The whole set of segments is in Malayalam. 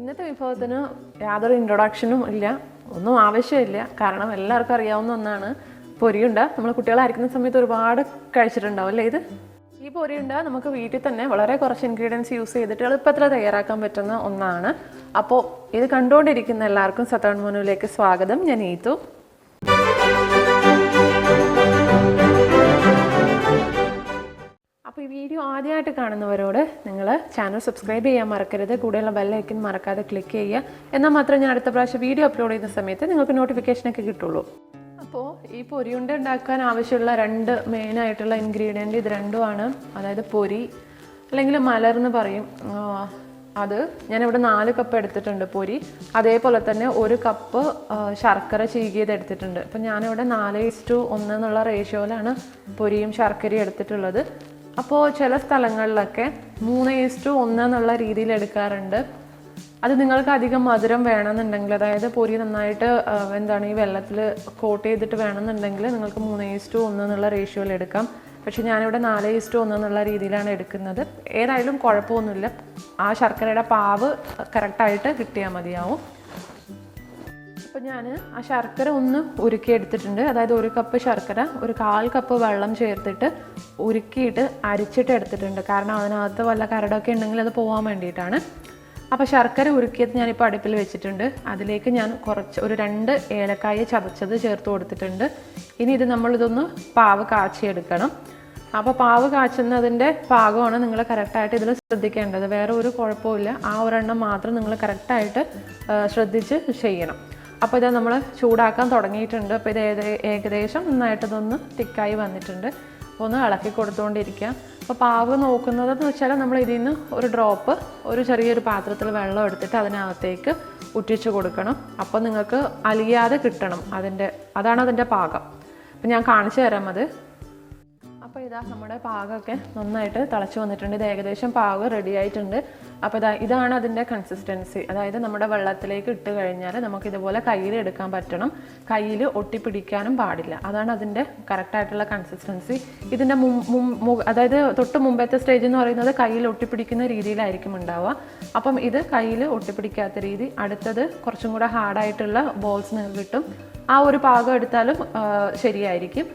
ഇന്നത്തെ വിഭവത്തിന് യാതൊരു ഇൻട്രൊഡക്ഷനും ഇല്ല, ഒന്നും ആവശ്യമില്ല. കാരണം എല്ലാവർക്കും അറിയാവുന്ന ഒന്നാണ് പൊരിയുണ്ട. നമ്മൾ കുട്ടികളായിരിക്കുന്ന സമയത്ത് ഒരുപാട് കഴിച്ചിട്ടുണ്ടാവും അല്ലേ ഇത്. ഈ പൊരിയുണ്ട നമുക്ക് വീട്ടിൽ തന്നെ വളരെ കുറച്ച് ഇൻഗ്രീഡിയൻസ് യൂസ് ചെയ്തിട്ട് എളുപ്പത്തിൽ തയ്യാറാക്കാൻ പറ്റുന്ന ഒന്നാണ്. അപ്പോൾ ഇത് കണ്ടുകൊണ്ടിരിക്കുന്ന എല്ലാവർക്കും സതേൺ മോനുവിലേക്ക് സ്വാഗതം. ഞാൻ ഈതു. അപ്പോൾ ഈ വീഡിയോ ആദ്യമായിട്ട് കാണുന്നവരോട് നിങ്ങൾ ചാനൽ സബ്സ്ക്രൈബ് ചെയ്യാൻ മറക്കരുത്. കൂടെയുള്ള ബെല്ലൈക്കൻ മറക്കാതെ ക്ലിക്ക് ചെയ്യുക. എന്നാൽ മാത്രമേ ഞാൻ അടുത്ത പ്രാവശ്യം വീഡിയോ അപ്ലോഡ് ചെയ്യുന്ന സമയത്ത് നിങ്ങൾക്ക് നോട്ടിഫിക്കേഷനൊക്കെ കിട്ടുള്ളൂ. അപ്പോൾ ഈ പൊരിയുണ്ട ഉണ്ടാക്കാൻ ആവശ്യമുള്ള രണ്ട് മെയിനായിട്ടുള്ള ഇൻഗ്രീഡിയൻറ്റ് ഇത് രണ്ടുമാണ്. അതായത് പൊരി അല്ലെങ്കിൽ മലർന്ന് പറയും. അത് ഞാനിവിടെ 4 കപ്പ് എടുത്തിട്ടുണ്ട് പൊരി. അതേപോലെ തന്നെ 1 കപ്പ് ശർക്കര ചീകിയത് എടുത്തിട്ടുണ്ട്. അപ്പം ഞാനിവിടെ 4:1 എന്നുള്ള റേഷ്യോയിലാണ് പൊരിയും ശർക്കരയും എടുത്തിട്ടുള്ളത്. അപ്പോൾ ചില സ്ഥലങ്ങളിലൊക്കെ 3:1 എന്നുള്ള രീതിയിൽ എടുക്കാറുണ്ട്. അത് നിങ്ങൾക്ക് അധികം മധുരം വേണമെന്നുണ്ടെങ്കിൽ, അതായത് പൊരി നന്നായിട്ട് ഈ വെള്ളത്തിൽ കോട്ട് ചെയ്തിട്ട് വേണമെന്നുണ്ടെങ്കിൽ നിങ്ങൾക്ക് 3:1 എന്നുള്ള റേഷ്യോയിൽ എടുക്കാം. പക്ഷെ ഞാനിവിടെ 4:1 എന്നുള്ള രീതിയിലാണ് എടുക്കുന്നത്. ഏതായാലും കുഴപ്പമൊന്നുമില്ല, ആ ശർക്കരയുടെ പാവ് കറക്റ്റായിട്ട് കിട്ടിയാൽ മതിയാവും. അപ്പോൾ ഞാൻ ആ ശർക്കര ഒന്ന് ഉരുക്കി എടുത്തിട്ടുണ്ട്. അതായത് 1 കപ്പ് ശർക്കര 1/4 കപ്പ് വെള്ളം ചേർത്തിട്ട് ഉരുക്കിയിട്ട് അരിച്ചിട്ട് എടുത്തിട്ടുണ്ട്. കാരണം അതിനകത്ത് വല്ല കരടൊക്കെ ഉണ്ടെങ്കിൽ അത് പോകാൻ വേണ്ടിയിട്ടാണ്. അപ്പോൾ ശർക്കര ഉരുക്കിയത് ഞാനിപ്പോൾ അടുപ്പിൽ വെച്ചിട്ടുണ്ട്. അതിലേക്ക് ഞാൻ ഒരു 2 ഏലക്കായ ചതച്ചത് ചേർത്ത് കൊടുത്തിട്ടുണ്ട്. ഇനി ഇത് നമ്മളിതൊന്ന് പാവ് കാച്ചിയെടുക്കണം. അപ്പോൾ പാവ് കാച്ചുന്നതിൻ്റെ പാകമാണ് നിങ്ങൾ കറക്റ്റായിട്ട് ഇതിൽ ശ്രദ്ധിക്കേണ്ടത്. വേറെ ഒരു കുഴപ്പമില്ല, ആ ഒരെണ്ണം മാത്രം നിങ്ങൾ കറക്റ്റായിട്ട് ശ്രദ്ധിച്ച് ചെയ്യണം. അപ്പോൾ ഇത് നമ്മൾ ചൂടാക്കാൻ തുടങ്ങിയിട്ടുണ്ട്. അപ്പോൾ ഇത് ഏകദേശം നന്നായിട്ടിതൊന്ന് തിക്കായി വന്നിട്ടുണ്ട്. അപ്പോൾ ഒന്ന് ഇളക്കി കൊടുത്തുകൊണ്ടിരിക്കുക. അപ്പോൾ പാവ് നോക്കുന്നതെന്ന് വെച്ചാൽ നമ്മൾ ഇതിൽ നിന്ന് ഒരു ഡ്രോപ്പ് ചെറിയൊരു പാത്രത്തിൽ വെള്ളം എടുത്തിട്ട് അതിനകത്തേക്ക് ഉറ്റിച്ച് കൊടുക്കണം. അപ്പോൾ നിങ്ങൾക്ക് അലിയാതെ കിട്ടണം. അതാണ് അതിൻ്റെ പാകം. അപ്പോൾ ഞാൻ കാണിച്ചു തരാം അത്. അപ്പോൾ ഇതാ നമ്മുടെ പാകമൊക്കെ നന്നായിട്ട് തിളച്ച് വന്നിട്ടുണ്ട്. ഇത് ഏകദേശം പാകം റെഡി ആയിട്ടുണ്ട്. അപ്പോൾ ഇതാണ് അതിൻ്റെ കൺസിസ്റ്റൻസി. അതായത് നമ്മുടെ വെള്ളത്തിലേക്ക് ഇട്ട് കഴിഞ്ഞാൽ നമുക്കിതുപോലെ കയ്യിൽ എടുക്കാൻ പറ്റണം. കയ്യിൽ ഒട്ടിപ്പിടിക്കാനും പാടില്ല. അതാണ് അതിൻ്റെ കറക്റ്റായിട്ടുള്ള കൺസിസ്റ്റൻസി. ഇതിൻ്റെ അതായത് തൊട്ട് മുമ്പത്തെ സ്റ്റേജ് എന്ന് പറയുന്നത് കയ്യിൽ ഒട്ടിപ്പിടിക്കുന്ന രീതിയിലായിരിക്കും ഉണ്ടാവുക. അപ്പം ഇത് കയ്യിൽ ഒട്ടിപ്പിടിക്കാത്ത രീതി. അടുത്തത് കുറച്ചും കൂടെ ഹാർഡായിട്ടുള്ള ബോൾസ് നിങ്ങൾക്ക് കിട്ടും. ആ ഒരു പാകം എടുത്താലും ശരിയായിരിക്കും.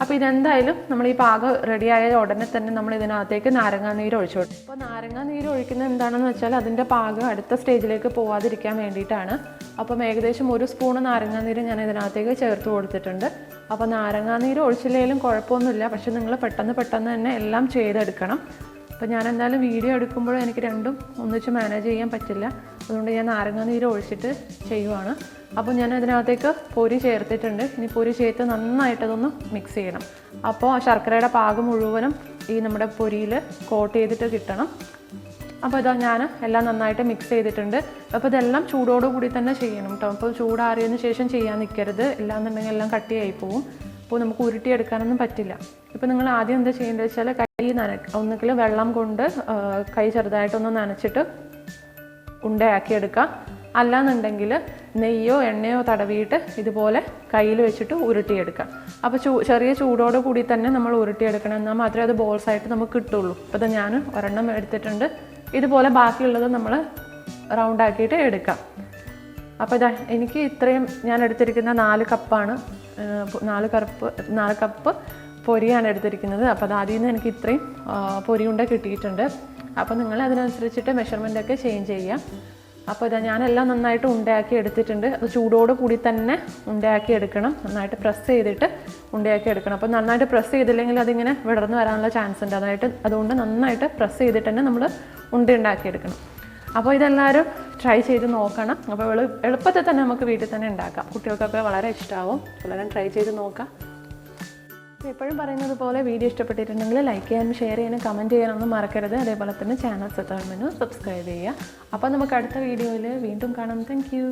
അപ്പോൾ ഇതെന്തായാലും നമ്മൾ ഈ പാകം റെഡിയായ ഉടനെ തന്നെ നമ്മൾ ഇതിനകത്തേക്ക് നാരങ്ങാനീര് ഒഴിച്ചു കൊടുക്കും. അപ്പോൾ നാരങ്ങാനീര് ഒഴിക്കുന്നത് എന്താണെന്ന് വെച്ചാൽ അതിൻ്റെ പാകം അടുത്ത സ്റ്റേജിലേക്ക് പോവാതിരിക്കാൻ വേണ്ടിയിട്ടാണ്. അപ്പം ഏകദേശം 1 സ്പൂണ് നാരങ്ങാനീര് ഞാൻ ഇതിനകത്തേക്ക് ചേർത്ത് കൊടുത്തിട്ടുണ്ട്. അപ്പോൾ നാരങ്ങാനീര് ഒഴിച്ചില്ലെങ്കിലും കുഴപ്പമൊന്നുമില്ല. പക്ഷെ നിങ്ങൾ പെട്ടെന്ന് തന്നെ എല്ലാം ചെയ്തെടുക്കണം. അപ്പോൾ ഞാൻ എന്തായാലും വീഡിയോ എടുക്കുമ്പോൾ എനിക്ക് രണ്ടും ഒന്നിച്ച് മാനേജ് ചെയ്യാൻ പറ്റില്ല. അതുകൊണ്ട് ഞാൻ നാരങ്ങാനീര് ഒഴിച്ചിട്ട് ചെയ്യുവാണ്. അപ്പോൾ ഞാൻ അതിനകത്തേക്ക് പൊരി ചേർത്തിട്ടുണ്ട്. ഇനി പൊരി ചേർത്ത് നന്നായിട്ടതൊന്ന് മിക്സ് ചെയ്യണം. അപ്പോൾ ആ ശർക്കരയുടെ പാകം മുഴുവനും ഈ നമ്മുടെ പൊരിയിൽ കോട്ട് ചെയ്തിട്ട് കിട്ടണം. അപ്പോൾ ഇതാ ഞാൻ എല്ലാം നന്നായിട്ട് മിക്സ് ചെയ്തിട്ടുണ്ട്. അപ്പോൾ ഇതെല്ലാം ചൂടോടുകൂടി തന്നെ ചെയ്യണം കേട്ടോ. അപ്പോൾ ചൂടാറിയതിന് ശേഷം ചെയ്യാൻ നിൽക്കരുത്. എന്നുണ്ടെങ്കിൽ എല്ലാം കട്ടിയായി പോവും. അപ്പോൾ നമുക്ക് ഉരുട്ടിയെടുക്കാനൊന്നും പറ്റില്ല. ഇപ്പോൾ നിങ്ങൾ ആദ്യം എന്താ ചെയ്യേണ്ടത് വെച്ചാൽ കൈ ഒന്നുകിൽ വെള്ളം കൊണ്ട് കൈ ചെറുതായിട്ടൊന്ന് നനച്ചിട്ട് ഉണ്ടയാക്കിയെടുക്കുക. അല്ലാന്നുണ്ടെങ്കിൽ നെയ്യോ എണ്ണയോ തടവിയിട്ട് ഇതുപോലെ കയ്യിൽ വെച്ചിട്ട് ഉരുട്ടിയെടുക്കുക. അപ്പോൾ ചെറിയ ചൂടോട് കൂടി തന്നെ നമ്മൾ ഉരുട്ടിയെടുക്കണം. എന്നാൽ മാത്രമേ അത് ബോൾസായിട്ട് നമുക്ക് കിട്ടുള്ളൂ. അപ്പോൾ ഇത് ഞാൻ ഒരെണ്ണം എടുത്തിട്ടുണ്ട്. ഇതുപോലെ ബാക്കിയുള്ളത് നമ്മൾ റൗണ്ടാക്കിയിട്ട് എടുക്കാം. അപ്പോൾ ഇതാ എനിക്ക് ഇത്രയും ഞാൻ എടുത്തിരിക്കുന്ന 4 കപ്പാണ്. 4 കപ്പ് പൊരിയാണ് എടുത്തിരിക്കുന്നത്. അപ്പോൾ അത് ആദ്യം നിന്ന് എനിക്ക് ഇത്രയും പൊരിയുണ്ട കിട്ടിയിട്ടുണ്ട്. അപ്പോൾ നിങ്ങൾ അതിനനുസരിച്ചിട്ട് മെഷർമെൻറ്റൊക്കെ ചേഞ്ച് ചെയ്യാം. അപ്പോൾ ഇതാ ഞാനെല്ലാം നന്നായിട്ട് ഉണ്ടയാക്കി എടുത്തിട്ടുണ്ട്. അത് ചൂടോട് കൂടി തന്നെ ഉണ്ടയാക്കി എടുക്കണം. നന്നായിട്ട് പ്രസ് ചെയ്തിട്ട് ഉണ്ടയാക്കി എടുക്കണം. അപ്പോൾ നന്നായിട്ട് പ്രസ് ചെയ്തില്ലെങ്കിൽ അതിങ്ങനെ വിടർന്ന് വരാനുള്ള ചാൻസ് ഉണ്ട്. അതുകൊണ്ട് നന്നായിട്ട് പ്രസ് ചെയ്തിട്ട് തന്നെ നമ്മൾ ഉണ്ടാക്കി എടുക്കണം. അപ്പോൾ ഇതെല്ലാവരും ട്രൈ ചെയ്ത് നോക്കണം. അപ്പോൾ എളുപ്പത്തിൽ തന്നെ നമുക്ക് വീട്ടിൽ തന്നെ ഉണ്ടാക്കാം. കുട്ടികൾക്കൊക്കെ വളരെ ഇഷ്ടമാവും. എല്ലാവരും ട്രൈ ചെയ്ത് നോക്കാം. എപ്പോഴും പറയുന്നത് പോലെ വീഡിയോ ഇഷ്ടപ്പെട്ടിട്ടുണ്ടെങ്കിൽ ലൈക്ക് ചെയ്യാനും ഷെയർ ചെയ്യാനും കമൻറ്റ് ചെയ്യാനൊന്നും മറക്കരുത്. അതേപോലെ തന്നെ ചാനൽ സബ്സ്ക്രൈബ് ചെയ്യുക. അപ്പോൾ നമുക്ക് അടുത്ത വീഡിയോയിൽ വീണ്ടും കാണാം. Thank you.